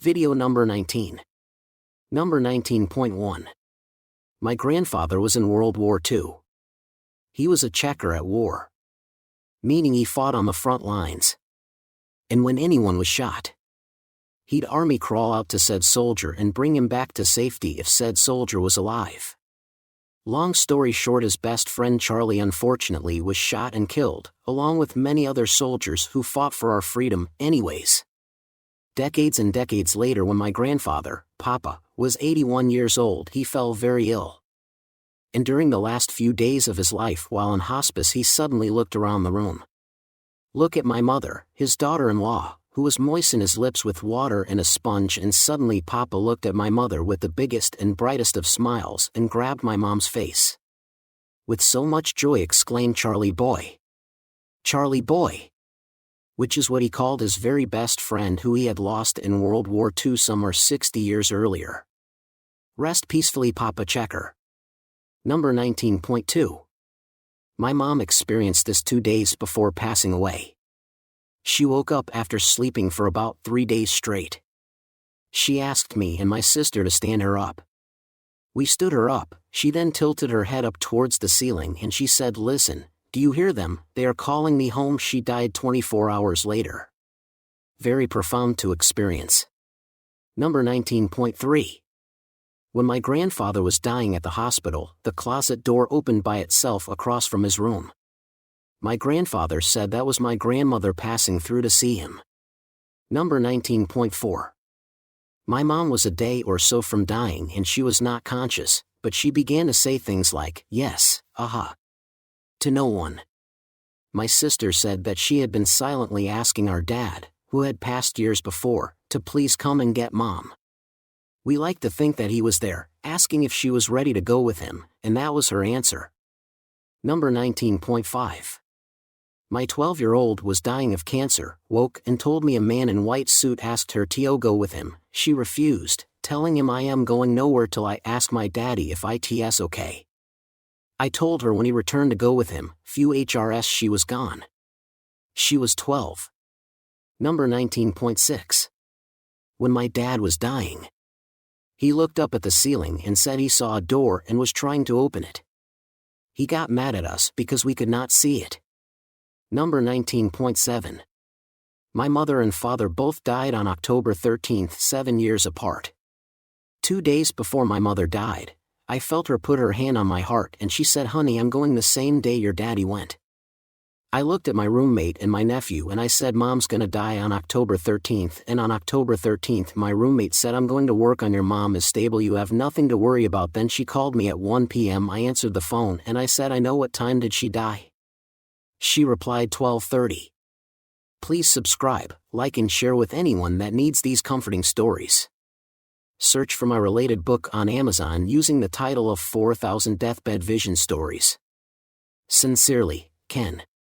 Video number 19. Number 19.1. My grandfather was in World War II. He was a checker at war, meaning he fought on the front lines. And when anyone was shot, he'd army crawl out to said soldier and bring him back to safety if said soldier was alive. Long story short, his best friend Charlie unfortunately was shot and killed, along with many other soldiers who fought for our freedom anyways. Decades and decades later, when my grandfather, Papa, was 81 years old, he fell very ill. And during the last few days of his life while in hospice, he suddenly looked around the room. Look at my mother, his daughter-in-law, who was moistening his lips with water and a sponge, and suddenly Papa looked at my mother with the biggest and brightest of smiles and grabbed my mom's face. With so much joy exclaimed, "Charlie boy! Charlie boy!" Which is what he called his very best friend who he had lost in World War II somewhere 60 years earlier. Rest peacefully, Papa Checker. Number 19.2. My mom experienced this 2 days before passing away. She woke up after sleeping for about 3 days straight. She asked me and my sister to stand her up. We stood her up. She then tilted her head up towards the ceiling and she said, "Listen, do you hear them? They are calling me home." She died 24 hours later. Very profound to experience. Number 19.3. When my grandfather was dying at the hospital, the closet door opened by itself across from his room. My grandfather said that was my grandmother passing through to see him. Number 19.4. My mom was a day or so from dying and she was not conscious, but she began to say things like, "Yes, aha," to no one. My sister said that she had been silently asking our dad, who had passed years before, to please come and get mom. We like to think that he was there, asking if she was ready to go with him, and that was her answer. Number 19.5. My 12-year-old was dying of cancer, woke and told me a man in white suit asked her to go with him. She refused, telling him, "I am going nowhere till I ask my daddy if it's okay." I told her when he returned to go with him. Few HRS she was gone. She was 12. Number 19.6. When my dad was dying, he looked up at the ceiling and said he saw a door and was trying to open it. He got mad at us because we could not see it. Number 19.7. My mother and father both died on October 13th, 7 years apart. 2 days before my mother died, I felt her put her hand on my heart and she said, "Honey, I'm going the same day your daddy went." I looked at my roommate and my nephew and I said, "Mom's gonna die on October 13th, and on October 13th my roommate said, "I'm going to work on your mom is stable, you have nothing to worry about." Then she called me at 1 p.m. I answered the phone and I said, "I know, what time did she die?" She replied, 12:30. Please subscribe, like and share with anyone that needs these comforting stories. Search for my related book on Amazon using the title of 4,000 Deathbed Vision Stories. Sincerely, Ken.